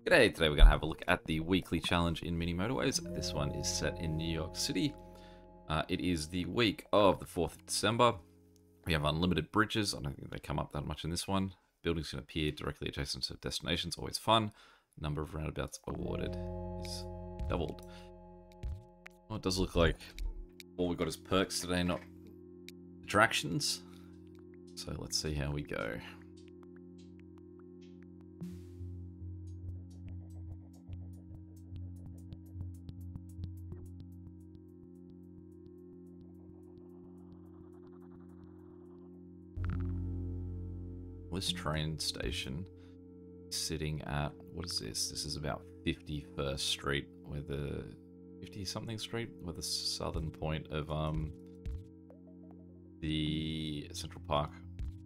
G'day, today we're going to have a look at the weekly challenge in Mini Motorways. This one is set in New York City. It is the week of the 4th of December. We have unlimited bridges. I don't think they come up that much in this one. Buildings can appear directly adjacent to destinations, always fun. Number of roundabouts awarded is doubled. Well, it does look like all we got is perks today, not attractions. So let's see how we go. This train station is sitting at, what is this? This is about 51st Street, where the 50-something Street, where the southern point of the Central Park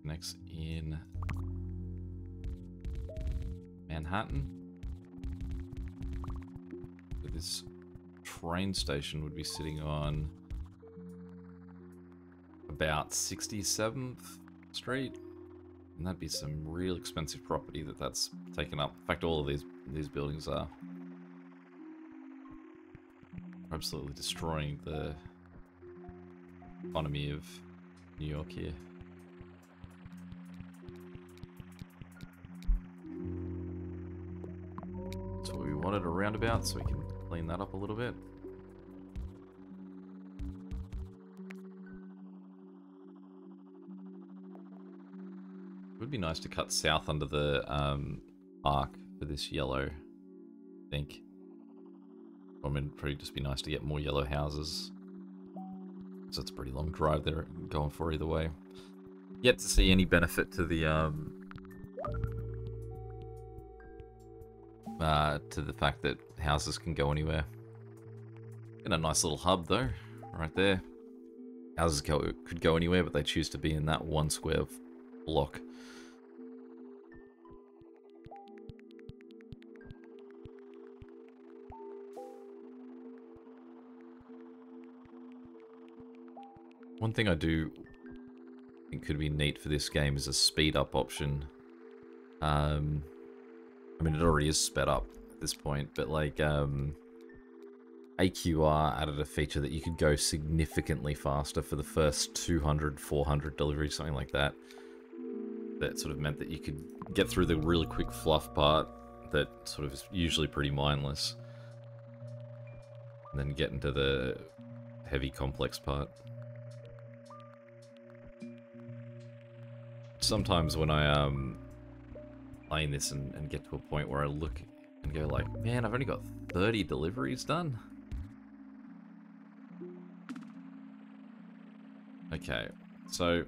connects in Manhattan. So this train station would be sitting on about 67th Street. And that'd be some real expensive property that's taken up. In fact, all of these buildings are absolutely destroying the economy of New York here. That's what we wanted, a roundabout, so we can clean that up a little bit. It would be nice to cut south under the arc for this yellow, I think. I mean, it'd probably just be nice to get more yellow houses. So it's a pretty long drive there going for either way. Yet to see any benefit to the fact that houses can go anywhere. And a nice little hub though, right there. Houses could go anywhere, but they choose to be in that one square block. One thing I do think could be neat for this game is a speed up option. I mean, it already is sped up at this point, but like AQR added a feature that you could go significantly faster for the first 200, 400 deliveries, something like that. That sort of meant that you could get through the really quick fluff part that sort of is usually pretty mindless, and then get into the heavy complex part. Sometimes when I playing this and get to a point where I look and go like, man, I've only got 30 deliveries done. Okay, so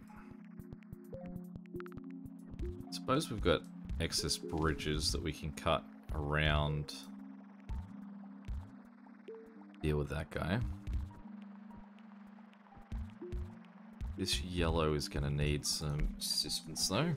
I suppose we've got excess bridges that we can cut around. Deal with that guy. This yellow is going to need some assistance though.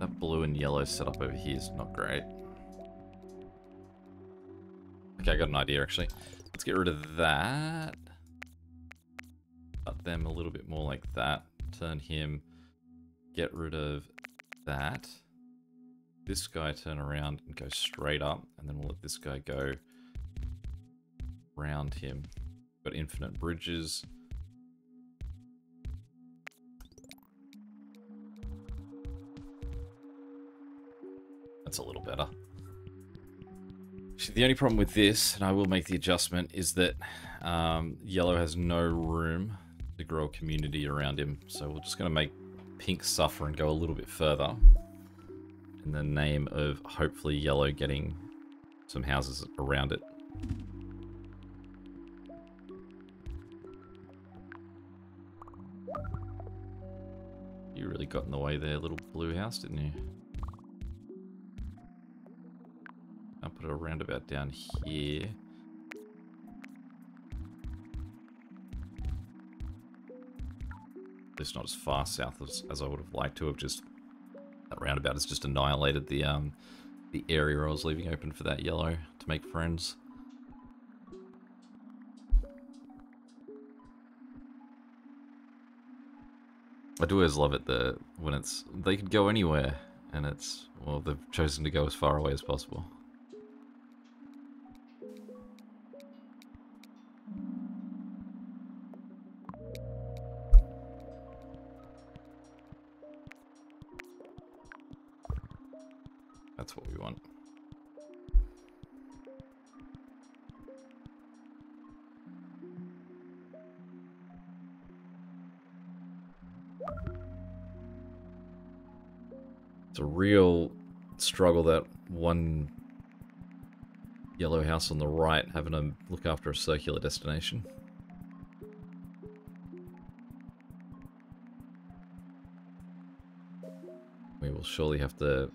That blue and yellow setup over here is not great. Okay, I got an idea actually. Let's get rid of that. Cut them a little bit more like that. Turn him. Get rid of that. This guy turn around and go straight up, and then we'll let this guy go around him. Got infinite bridges. That's a little better. Actually, the only problem with this, and I will make the adjustment, is that yellow has no room to grow a community around him. So we're just going to make pink suffer and go a little bit further in the name of hopefully yellow getting some houses around it. You really got in the way there, little blue house, didn't you? I'll put a roundabout down here. least not as far south as I would have liked to have. Just that roundabout has just annihilated the area I was leaving open for that yellow to make friends. I do always love it when it's they could go anywhere, and it's, well, they've chosen to go as far away as possible. That's what we want. It's a real struggle, that one yellow house on the right having to look after a circular destination. We will surely have to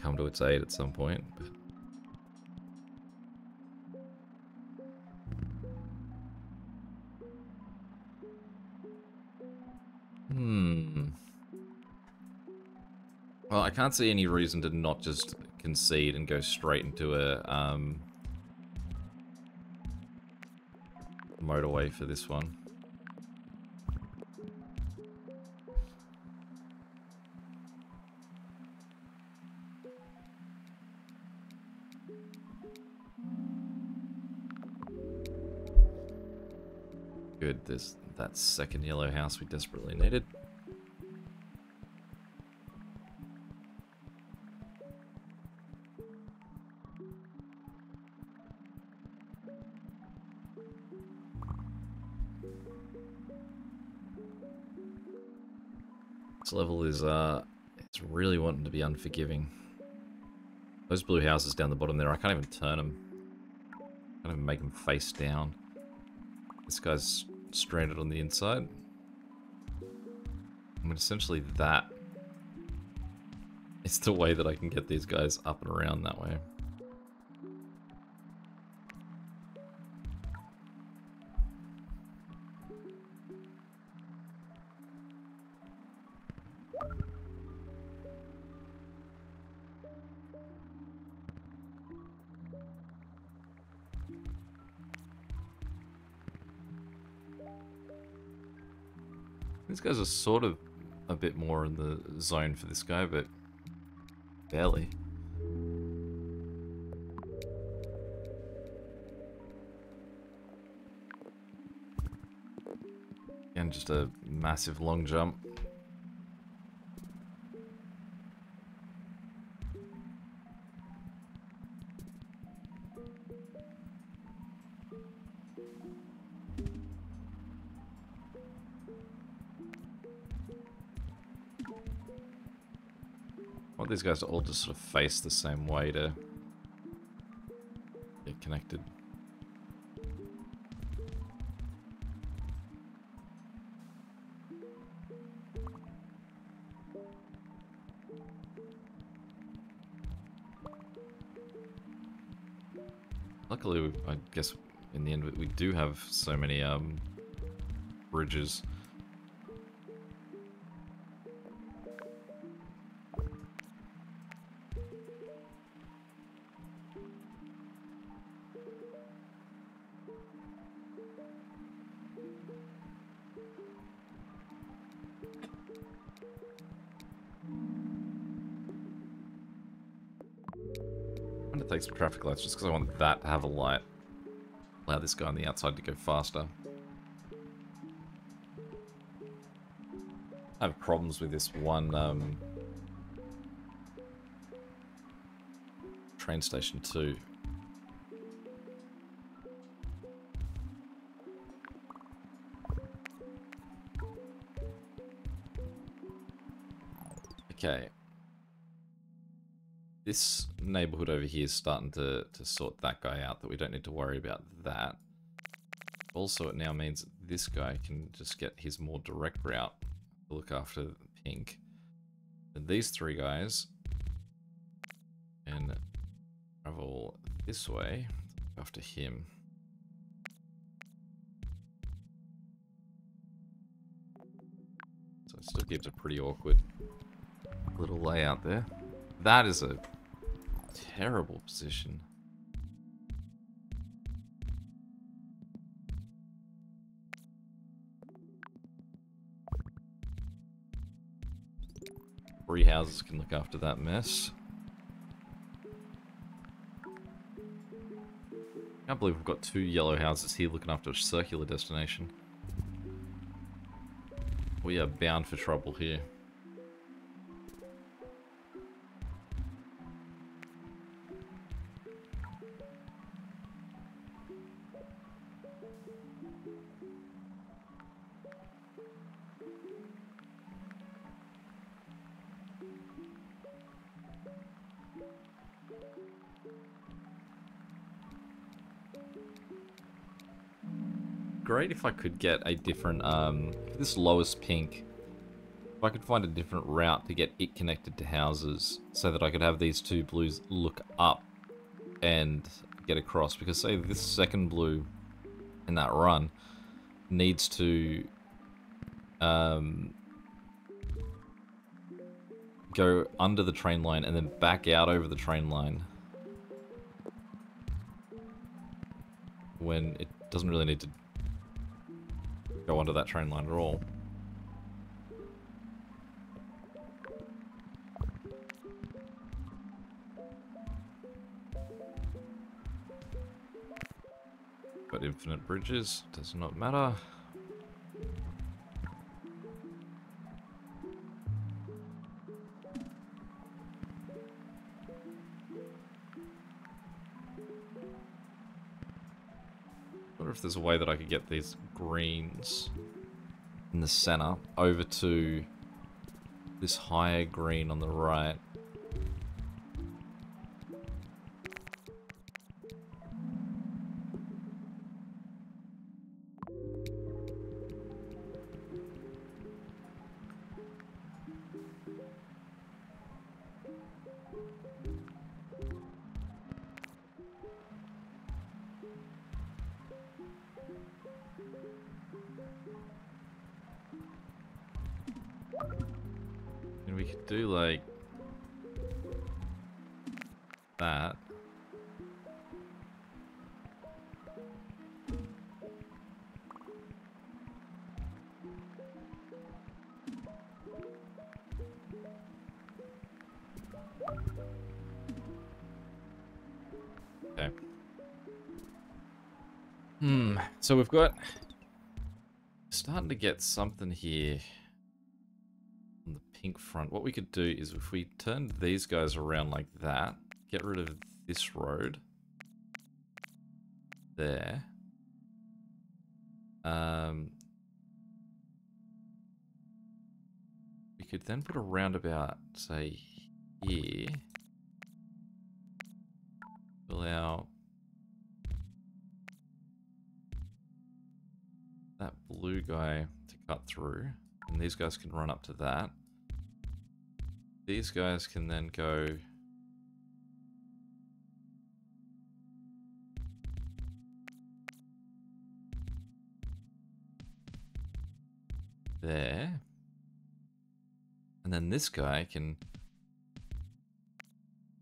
come to its aid at some point. Well, I can't see any reason to not just concede and go straight into a motorway for this one. Good, there's that second yellow house we desperately needed. This level is, it's really wanting to be unforgiving. Those blue houses down the bottom there, I can't even turn them. I can't even make them face down. This guy's stranded on the inside. I mean, essentially that is the way that I can get these guys up and around that way. These guys are sort of a bit more in the zone for this guy, but barely. Again, just a massive long jump. I want these guys to all just sort of face the same way to get connected. Luckily, I guess in the end we do have so many bridges. I'm gonna take some traffic lights just because I want that to have a light. Allow this guy on the outside to go faster. I have problems with this one train station too. Okay. This neighborhood over here is starting to sort that guy out, that we don't need to worry about that. Also, it now means that this guy can just get his more direct route to look after pink. And these three guys can travel this way to look after him. Still keeps a pretty awkward little layout there. That is a terrible position. Three houses can look after that mess. Can't believe we've got 2 yellow houses here looking after a circular destination. We are bound for trouble here. Great if I could get a different, this lowest pink, if I could find a different route to get it connected to houses so that I could have these 2 blues look up and get across. Because say this second blue in that run needs to go under the train line and then back out over the train line when it doesn't really need to go onto that train line at all. But infinite bridges, does not matter. I wonder if there's a way that I could get these greens in the center over to this higher green on the right. And we could do like that. Okay. So we've got starting to get something here on the pink front. What we could do is if we turned these guys around like that, get rid of this road there. We could then put a roundabout, say, here. Allow that blue guy to cut through, and these guys can run up to that. These guys can then go there, and then this guy can,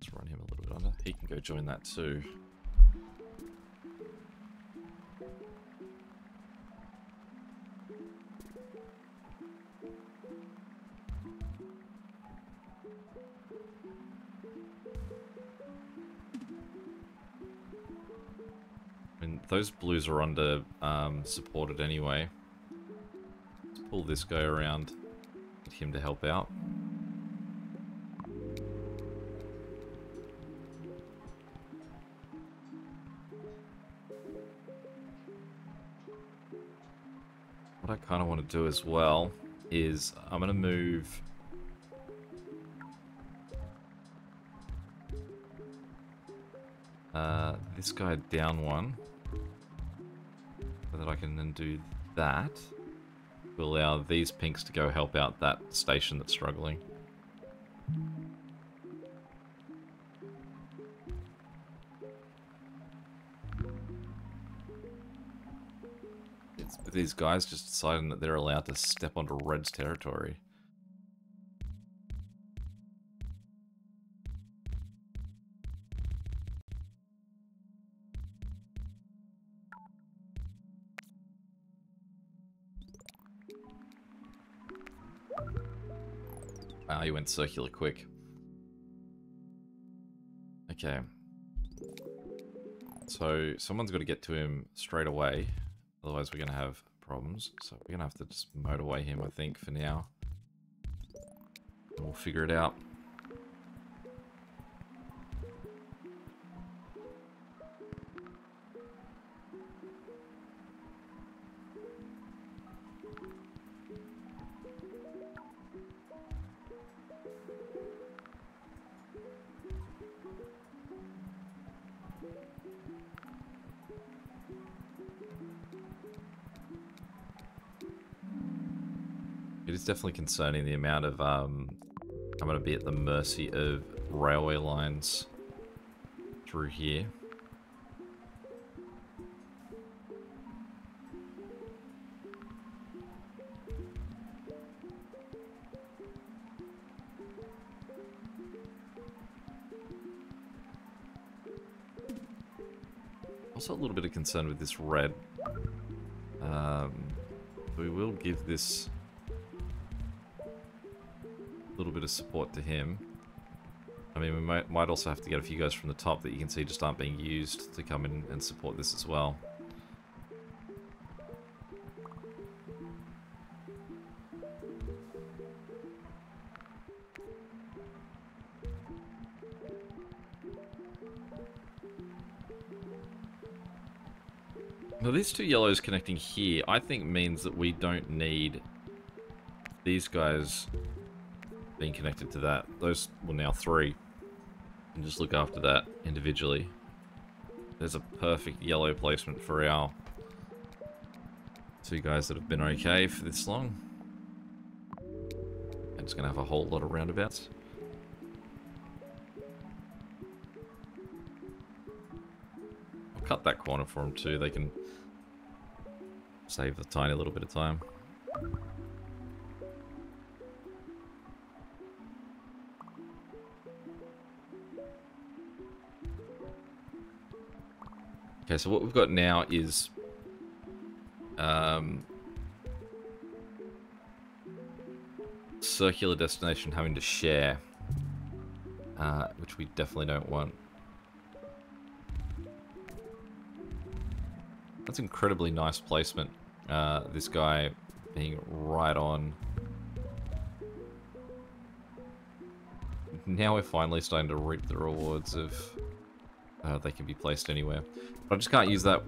let's run him a little bit under, he can go join that too. And those blues are under supported anyway. Let's pull this guy around, get him to help out. What I kind of want to do as well is I'm going to move this guy down one so that I can then do that to allow these pinks to go help out that station that's struggling. It's these guys just deciding that they're allowed to step onto Red's territory. Wow, he went circular quick. Okay. So someone's got to get to him straight away. Otherwise we're going to have problems. So we're going to have to just motorway him, I think, for now. And we'll figure it out. It is definitely concerning the amount of, I'm going to be at the mercy of railway lines through here. Also a little bit of concern with this red. We will give this little bit of support to him. I mean, we might also have to get a few guys from the top that you can see just aren't being used to come in and support this as well. Now, these two yellows connecting here, I think means that we don't need these guys being connected to that. Those, well, now 3. And just look after that individually. There's a perfect yellow placement for our 2 guys that have been okay for this long. And it's going to have a whole lot of roundabouts. I'll cut that corner for them too. They can save a tiny little bit of time. Okay, so what we've got now is circular destination having to share, which we definitely don't want. That's incredibly nice placement. This guy being right on. Now we're finally starting to reap the rewards of they can be placed anywhere. But I just can't use that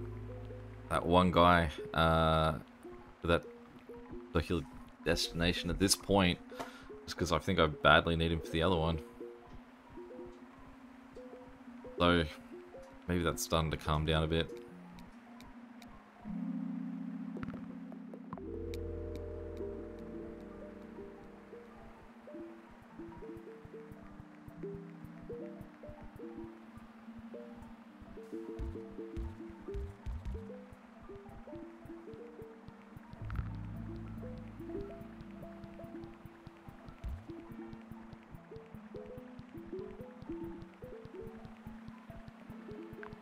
one guy for that circular destination at this point, just because I think I badly need him for the other one. So maybe that's starting to calm down a bit.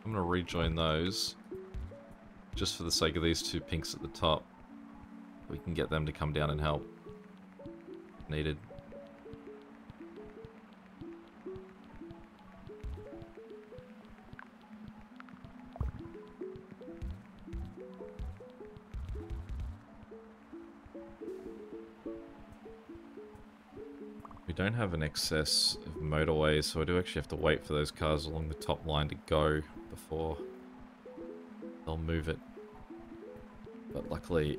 I'm going to rejoin those, just for the sake of these 2 pinks at the top. We can get them to come down and help. Needed. We don't have an excess of motorways, so I do actually have to wait for those cars along the top line to go before they'll move it. But luckily,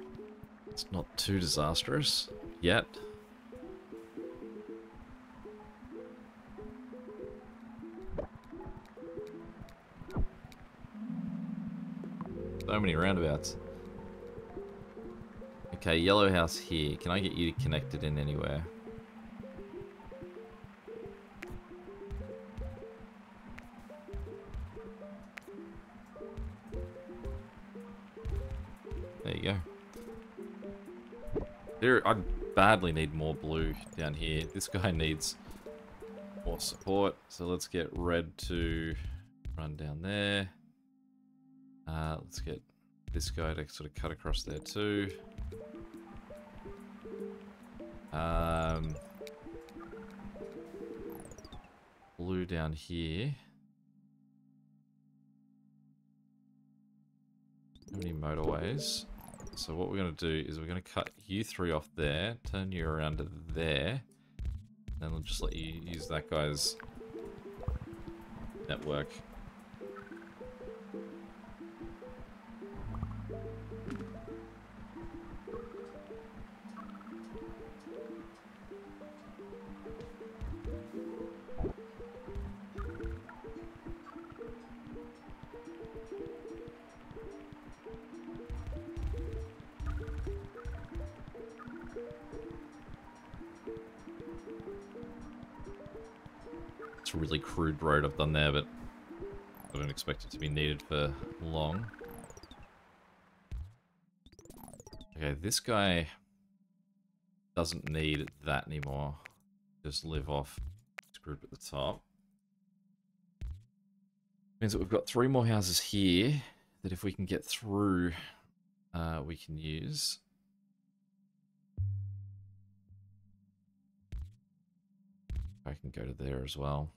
it's not too disastrous yet. So many roundabouts. Okay, yellow house here. Can I get you connected in anywhere? There you go. I badly need more blue down here. This guy needs more support. So let's get red to run down there. Let's get this guy to sort of cut across there too. blue down here. How many motorways? So what we're going to do is we're going to cut you three off there, turn you around to there, and we'll just let you use that guy's network. It's a really crude road I've done there, but I don't expect it to be needed for long. Okay, this guy doesn't need that anymore. Just live off this group at the top. Means that we've got 3 more houses here that if we can get through, we can use. I can go to there as well.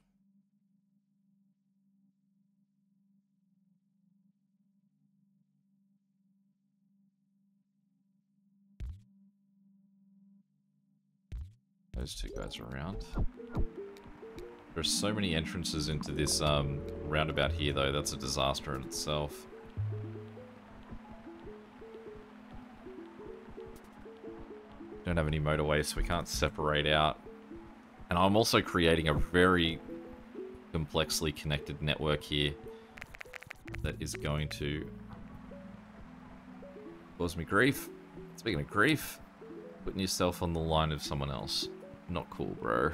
Those two guys are around. There's so many entrances into this roundabout here, though. That's a disaster in itself. Don't have any motorways, so we can't separate out. And I'm also creating a very complexly connected network here that is going to cause me grief. Speaking of grief, putting yourself on the line of someone else. Not cool, bro.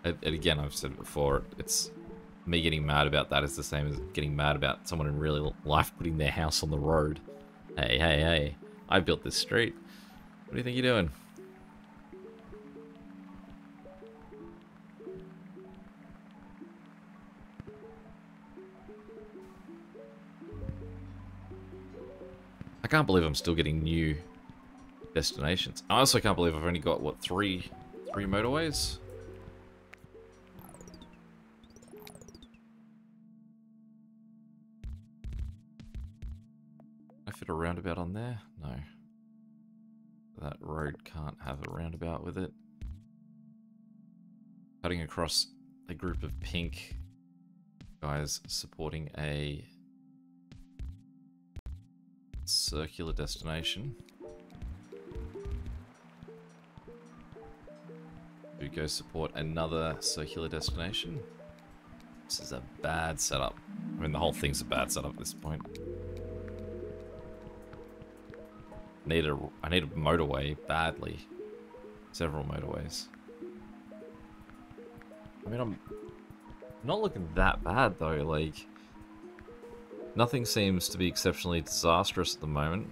And again, I've said it before, it's me getting mad about that is the same as getting mad about someone in real life putting their house on the road. Hey, hey, hey, I built this street. What do you think you're doing? I can't believe I'm still getting new destinations. I also can't believe I've only got, what, three motorways? I fit a roundabout on there? No. That road can't have a roundabout with it. Cutting across a group of pink guys supporting a circular destination. We go support another circular destination. This is a bad setup. I mean, the whole thing's a bad setup at this point. I need a motorway badly. Several motorways. I mean, I'm not looking that bad though. Like, nothing seems to be exceptionally disastrous at the moment.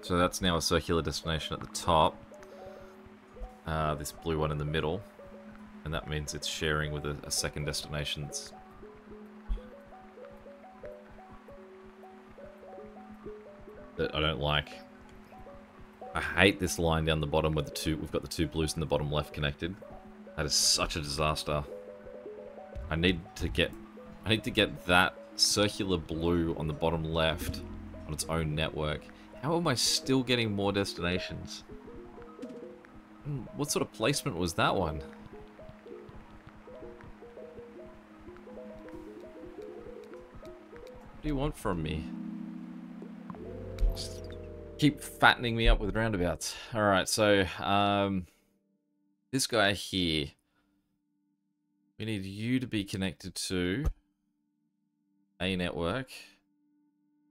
So that's now a circular destination at the top. This blue one in the middle. And that means it's sharing with a second destination that I don't like. I hate this line down the bottom with we've got the 2 blues in the bottom left connected. That is such a disaster. I need to get that circular blue on the bottom left on its own network. How am I still getting more destinations? What sort of placement was that one? What do you want from me? Just keep fattening me up with roundabouts. Alright, so, this guy here. We need you to be connected to a network.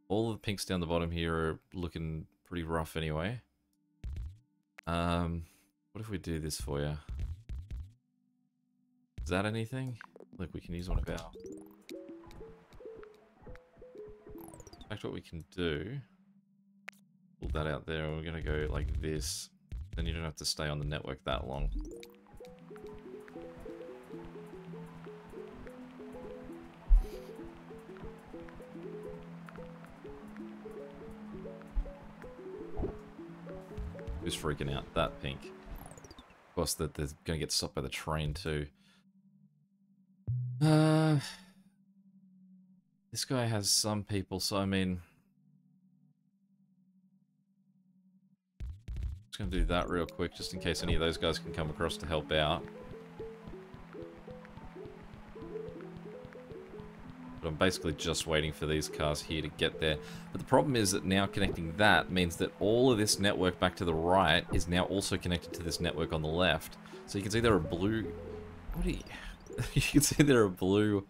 All of the pinks down the bottom here are looking pretty rough anyway. What if we do this for you? Is that anything? Look, we can use one of our... In fact, what we can do... Pull that out there, and we're going to go like this. Then you don't have to stay on the network that long. Who's freaking out? That pink. Of course, that they're going to get stopped by the train too. This guy has some people, so I mean... Just going to do that real quick, just in case any of those guys can come across to help out. But I'm basically just waiting for these cars here to get there. But the problem is that now connecting that means that all of this network back to the right is now also connected to this network on the left. So you can see there are blue... What are you... You can see there are blue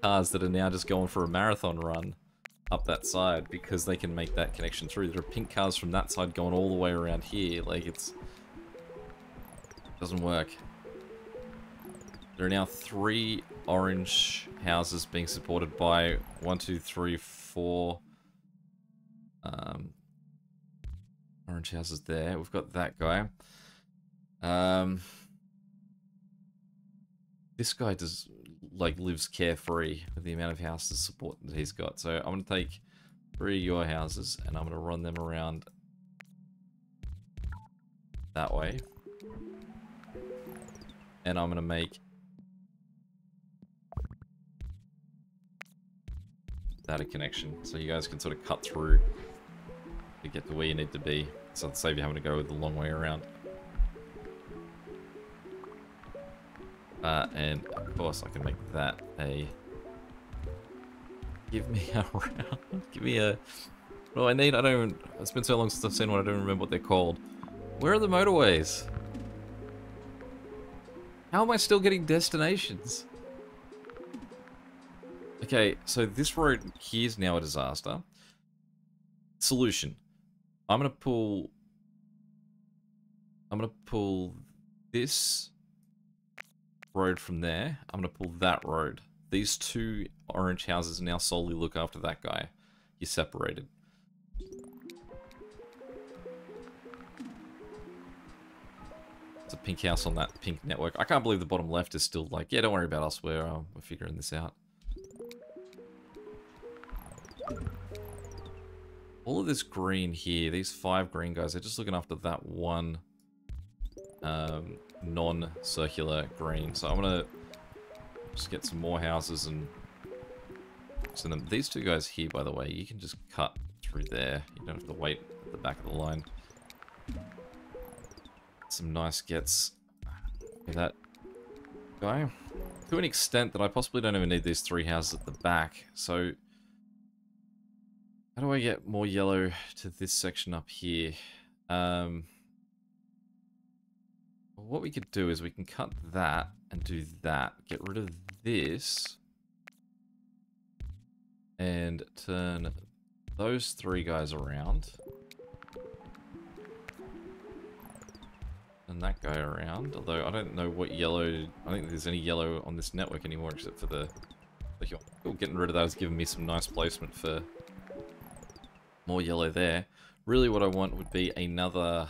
cars that are now just going for a marathon run up that side because they can make that connection through. There are pink cars from that side going all the way around here. Like, it's... doesn't work. There are now 3 orange houses being supported by 1, 2, 3, 4 orange houses there. We've got that guy. This guy does lives carefree with the amount of houses support that he's got. So I'm gonna take 3 of your houses and I'm gonna run them around that way. And I'm gonna make that a connection, so you guys can sort of cut through to get to where you need to be, so it'll save you having to go the long way around. And of course I can make that a... Give me a round. Give me a... What do I need? I don't even... It's been so long since I've seen one, I don't remember what they're called. Where are the motorways? How am I still getting destinations? Okay, so this road here is now a disaster. Solution. I'm gonna pull this road from there. I'm gonna pull that road. These 2 orange houses now solely look after that guy. You're separated. It's a pink house on that pink network. I can't believe the bottom left is still like, yeah, don't worry about us. We're figuring this out. All of this green here, these 5 green guys, they're just looking after that one non-circular green. So I'm gonna just get some more houses and send them. These 2 guys here, by the way, you can just cut through there. You don't have to wait at the back of the line. Some nice gets with that guy. To an extent that I possibly don't even need these 3 houses at the back. So how do I get more yellow to this section up here? What we could do is we can cut that and do that. Get rid of this. And turn those 3 guys around. And that guy around. Although I don't know what yellow... I don't think there's any yellow on this network anymore except for the... Oh, getting rid of that is giving me some nice placement for... more yellow there. Really what I want would be another...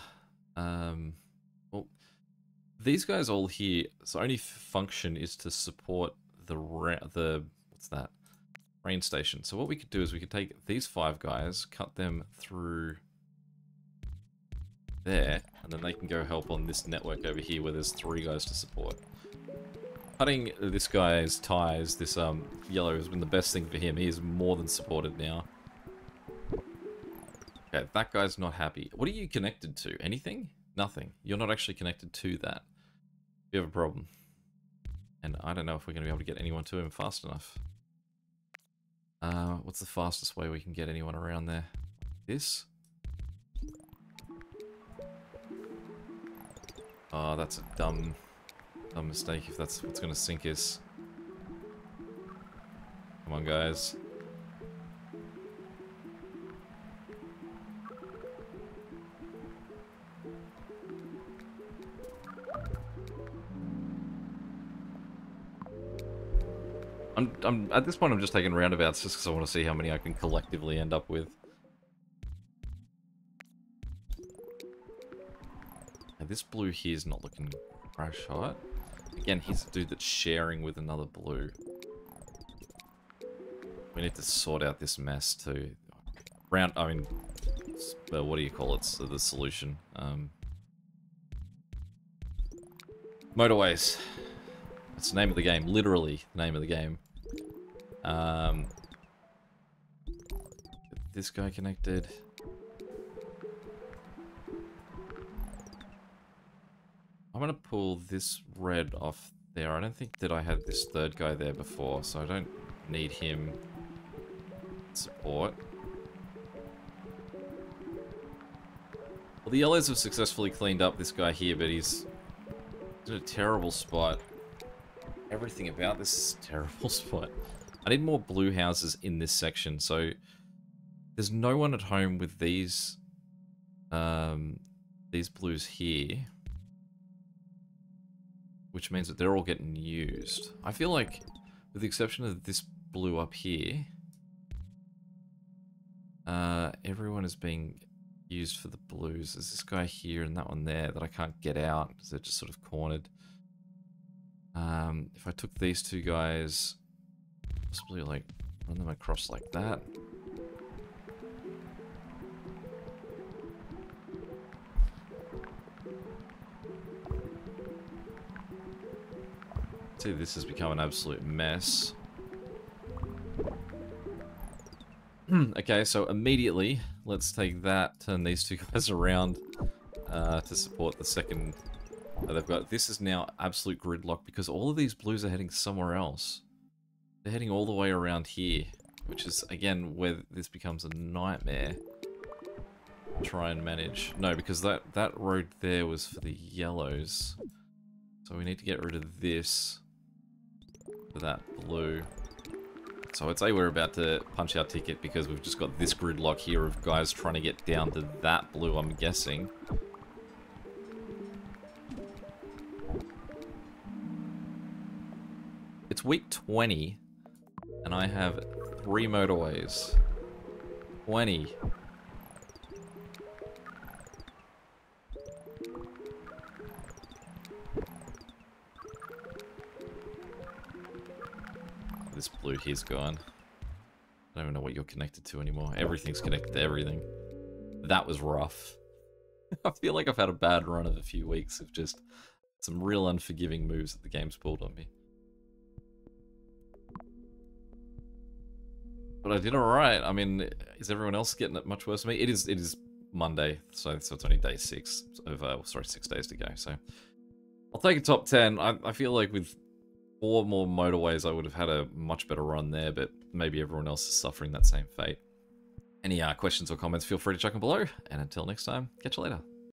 well, these guys all here, so only function is to support the what's that? Rain station. So what we could do is we could take these 5 guys, cut them through there, and then they can go help on this network over here where there's 3 guys to support. Cutting this guy's ties, this yellow, has been the best thing for him. He is more than supported now. Okay, that guy's not happy. What are you connected to? Anything? Nothing. You're not actually connected to that. You have a problem. And I don't know if we're going to be able to get anyone to him fast enough. What's the fastest way we can get anyone around there? This? Oh, that's a dumb mistake if that's what's going to sink us. Come on, guys. I'm at this point I'm just taking roundabouts just because I want to see how many I can collectively end up with. Now this blue here is not looking crash hot. Again, he's a dude that's sharing with another blue. We need to sort out this mess too. What do you call it? So the solution. Motorways. That's the name of the game. Literally, the name of the game. Get this guy connected. I'm gonna pull this red off there. I don't think that I had this third guy there before, so I don't need him support. Well, the yellows have successfully cleaned up this guy here, but he's in a terrible spot. Everything about this is a terrible spot. I need more blue houses in this section, so there's no one at home with these blues here, which means that they're all getting used. I feel like, with the exception of this blue up here, everyone is being used for the blues. There's this guy here and that one there that I can't get out because they're just sort of cornered. If I took these two guys, possibly like run them across like that. See, this has become an absolute mess. Okay, so immediately, let's take that, turn these two guys around to support the second they've got. This is now absolute gridlock because all of these blues are heading somewhere else. They're heading all the way around here, which is, again, where this becomes a nightmare to try and manage. No, because that road there was for the yellows. So we need to get rid of this for that blue. So I'd say we're about to punch our ticket because we've just got this gridlock here of guys trying to get down to that blue, I'm guessing. It's week 20, and I have 3 motorways. 20. This blue here's gone. I don't even know what you're connected to anymore. Everything's connected to everything. That was rough. I feel like I've had a bad run of a few weeks of just some real unforgiving moves that the game's pulled on me. But I did alright. I mean, is everyone else getting it much worse than me? It is Monday, so it's only day 6 of, sorry, 6 days to go, so. I'll take a top 10. I feel like with 4 more motorways, I would have had a much better run there, but maybe everyone else is suffering that same fate. Any questions or comments, feel free to chuck them below, and until next time, catch you later.